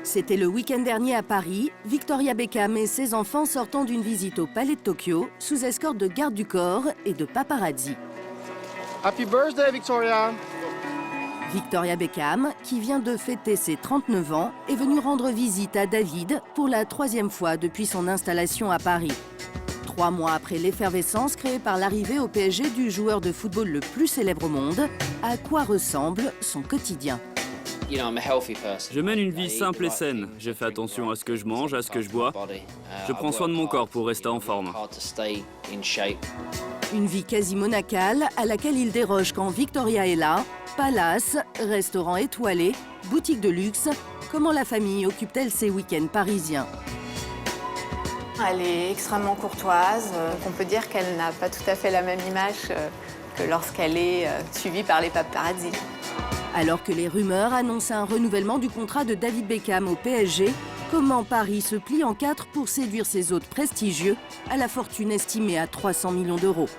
C'était le week-end dernier à Paris, Victoria Beckham et ses enfants sortant d'une visite au Palais de Tokyo sous escorte de gardes du corps et de paparazzi. Happy birthday, Victoria! Victoria Beckham, qui vient de fêter ses 39 ans, est venue rendre visite à David pour la 3e fois depuis son installation à Paris. 3 mois après l'effervescence créée par l'arrivée au PSG du joueur de football le plus célèbre au monde, à quoi ressemble son quotidien? Je mène une vie simple et saine. Je fais attention à ce que je mange, à ce que je bois. Je prends soin de mon corps pour rester en forme. Une vie quasi monacale à laquelle il déroge quand Victoria est là. Palace, restaurant étoilé, boutique de luxe. Comment la famille occupe-t-elle ses week-ends parisiens? Elle est extrêmement courtoise. On peut dire qu'elle n'a pas tout à fait la même image que lorsqu'elle est suivie par les paparazzi. Alors que les rumeurs annoncent un renouvellement du contrat de David Beckham au PSG, comment Paris se plie en 4 pour séduire ses hôtes prestigieux à la fortune estimée à 300 millions d'euros.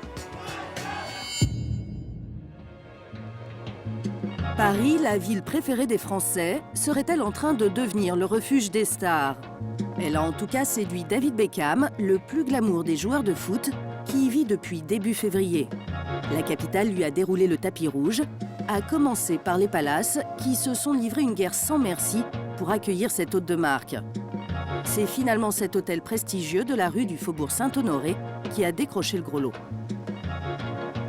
Paris, la ville préférée des Français, serait-elle en train de devenir le refuge des stars? Elle a en tout cas séduit David Beckham, le plus glamour des joueurs de foot, qui y vit depuis début février. La capitale lui a déroulé le tapis rouge, à commencer par les palaces qui se sont livrés une guerre sans merci pour accueillir cet hôte de marque. C'est finalement cet hôtel prestigieux de la rue du Faubourg Saint-Honoré qui a décroché le gros lot.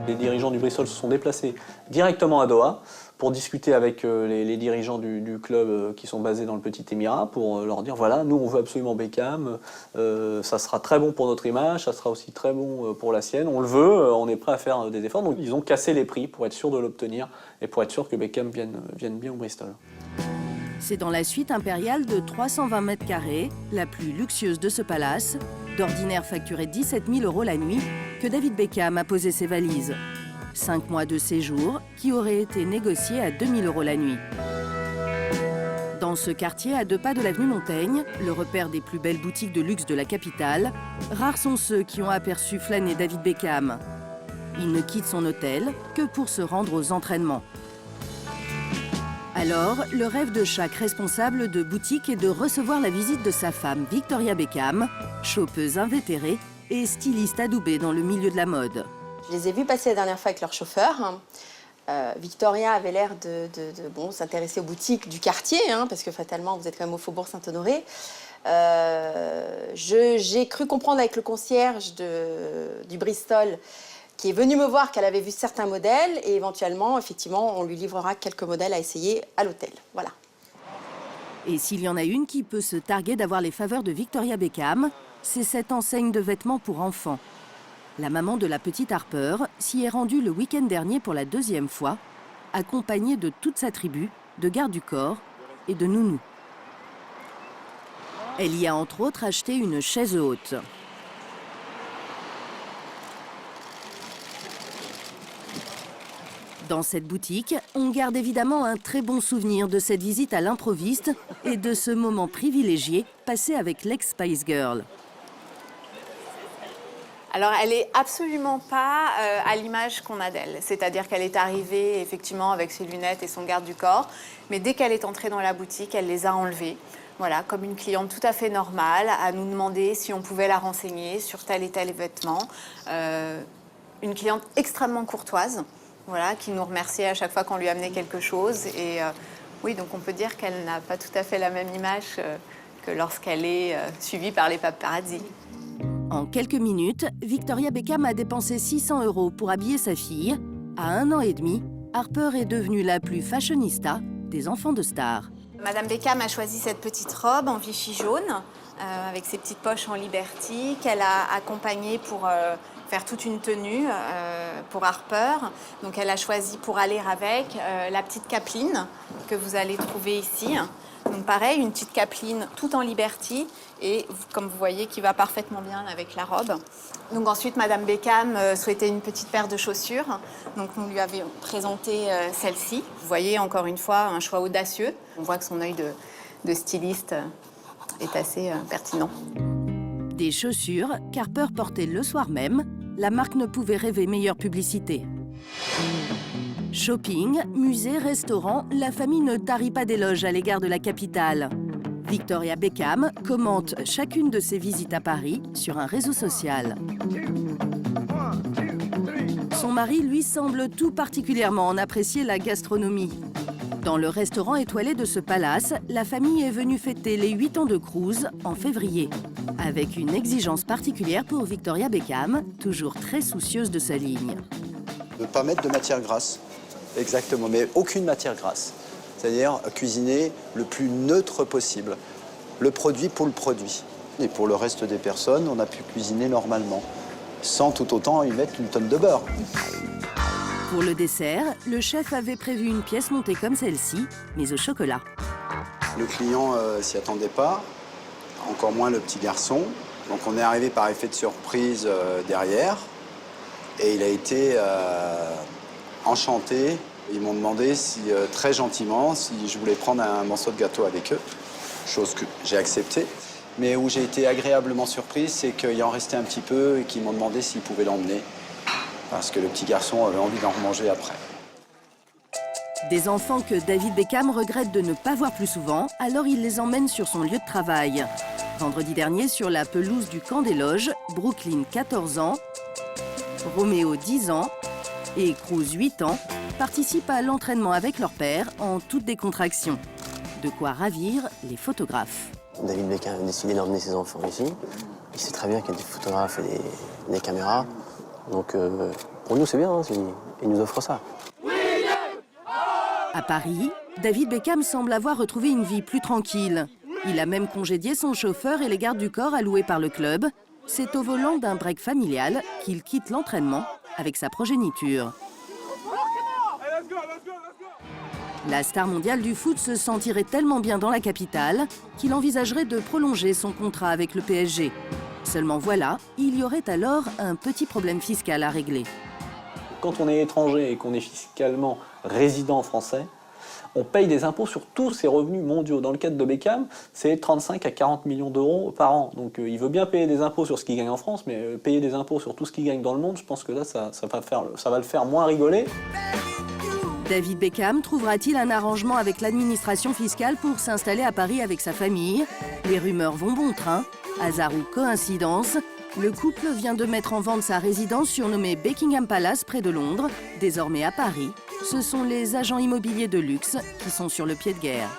Les dirigeants du Bristol se sont déplacés directement à Doha pour discuter avec les dirigeants du club qui sont basés dans le Petit Émirat pour leur dire voilà, nous on veut absolument Beckham, ça sera très bon pour notre image, ça sera aussi très bon pour la sienne, on le veut, on est prêt à faire des efforts. Donc ils ont cassé les prix pour être sûr de l'obtenir et pour être sûr que Beckham vienne bien au Bristol. C'est dans la suite impériale de 320 mètres carrés, la plus luxueuse de ce palace, d'ordinaire facturée 17 000 € la nuit, que David Beckham a posé ses valises. 5 mois de séjour qui auraient été négociés à 2 000 € la nuit. Dans ce quartier, à 2 pas de l'avenue Montaigne, le repère des plus belles boutiques de luxe de la capitale, rares sont ceux qui ont aperçu flâner David Beckham. Il ne quitte son hôtel que pour se rendre aux entraînements. Alors, le rêve de chaque responsable de boutique est de recevoir la visite de sa femme Victoria Beckham, chopeuse invétérée et styliste adoubée dans le milieu de la mode. Je les ai vus passer la dernière fois avec leur chauffeur. Victoria avait l'air de s'intéresser aux boutiques du quartier, parce que fatalement, vous êtes quand même au Faubourg Saint-Honoré. J'ai cru comprendre avec le concierge du Bristol qui est venu me voir qu'elle avait vu certains modèles et éventuellement, effectivement, on lui livrera quelques modèles à essayer à l'hôtel. Voilà. Et s'il y en a une qui peut se targuer d'avoir les faveurs de Victoria Beckham, c'est cette enseigne de vêtements pour enfants. La maman de la petite Harper s'y est rendue le week-end dernier pour la 2e fois, accompagnée de toute sa tribu, de gardes du corps et de nounous. Elle y a entre autres acheté une chaise haute. Dans cette boutique, on garde évidemment un très bon souvenir de cette visite à l'improviste et de ce moment privilégié passé avec l'ex-Spice Girl. Alors, elle n'est absolument pas à l'image qu'on a d'elle. C'est-à-dire qu'elle est arrivée, effectivement, avec ses lunettes et son garde du corps. Mais dès qu'elle est entrée dans la boutique, elle les a enlevées. Voilà, comme une cliente tout à fait normale, à nous demander si on pouvait la renseigner sur tel et tel vêtement. Une cliente extrêmement courtoise. Voilà, qui nous remerciait à chaque fois qu'on lui amenait quelque chose. Et oui, donc on peut dire qu'elle n'a pas tout à fait la même image que lorsqu'elle est suivie par les paparazzi. En quelques minutes, Victoria Beckham a dépensé 600 € pour habiller sa fille. À 1 an et demi, Harper est devenue la plus fashionista des enfants de stars. Madame Beckham a choisi cette petite robe en Vichy jaune, avec ses petites poches en Liberty, qu'elle a accompagnée pour faire toute une tenue pour Harper. Donc elle a choisi pour aller avec la petite capeline que vous allez trouver ici. Donc pareil, une petite capeline tout en Liberty et comme vous voyez qui va parfaitement bien avec la robe. Donc ensuite Madame Beckham souhaitait une petite paire de chaussures. Donc nous lui avions présenté celle-ci. Vous voyez encore une fois un choix audacieux. On voit que son œil de styliste est assez pertinent. Des chaussures qu'Harper portait le soir même, la marque ne pouvait rêver meilleure publicité. Shopping, musée, restaurant, la famille ne tarit pas d'éloges à l'égard de la capitale. Victoria Beckham commente chacune de ses visites à Paris sur un réseau social. Son mari, lui, semble tout particulièrement en apprécier la gastronomie. Dans le restaurant étoilé de ce palace, la famille est venue fêter les 8 ans de cruise en février, avec une exigence particulière pour Victoria Beckham, toujours très soucieuse de sa ligne. Ne pas mettre de matière grasse. Exactement, mais aucune matière grasse. C'est-à-dire cuisiner le plus neutre possible. Le produit pour le produit. Et pour le reste des personnes, on a pu cuisiner normalement, sans tout autant y mettre une tonne de beurre. Pour le dessert, le chef avait prévu une pièce montée comme celle-ci, mais au chocolat. Le client s'y attendait pas, encore moins le petit garçon. Donc on est arrivé par effet de surprise derrière. Et il a été enchanté. Ils m'ont demandé très gentiment si je voulais prendre un morceau de gâteau avec eux, chose que j'ai acceptée. Mais où j'ai été agréablement surprise, c'est qu'il en restait un petit peu et qu'ils m'ont demandé s'ils pouvaient l'emmener, parce que le petit garçon avait envie d'en remanger après. Des enfants que David Beckham regrette de ne pas voir plus souvent, alors il les emmène sur son lieu de travail. Vendredi dernier, sur la pelouse du Camp des Loges, Brooklyn, 14 ans, Roméo, 10 ans, et Cruz, 8 ans, participent à l'entraînement avec leur père en toute décontraction. De quoi ravir les photographes. David Beckham a décidé d'emmener ses enfants ici. Il sait très bien qu'il y a des photographes et des caméras. Donc pour nous, c'est bien, hein, il nous offre ça. À Paris, David Beckham semble avoir retrouvé une vie plus tranquille. Il a même congédié son chauffeur et les gardes du corps alloués par le club. C'est au volant d'un break familial qu'il quitte l'entraînement avec sa progéniture. La star mondiale du foot se sentirait tellement bien dans la capitale qu'il envisagerait de prolonger son contrat avec le PSG. Seulement voilà, il y aurait alors un petit problème fiscal à régler. Quand on est étranger et qu'on est fiscalement résident français, on paye des impôts sur tous ses revenus mondiaux. Dans le cadre de Beckham, c'est 35 à 40 millions d'euros par an. Donc il veut bien payer des impôts sur ce qu'il gagne en France, mais payer des impôts sur tout ce qu'il gagne dans le monde, je pense que là, ça va le faire moins rigoler. David Beckham trouvera-t-il un arrangement avec l'administration fiscale pour s'installer à Paris avec sa famille? Les rumeurs vont bon train. Hasard ou coïncidence, le couple vient de mettre en vente sa résidence surnommée Buckingham Palace près de Londres. Désormais à Paris, ce sont les agents immobiliers de luxe qui sont sur le pied de guerre.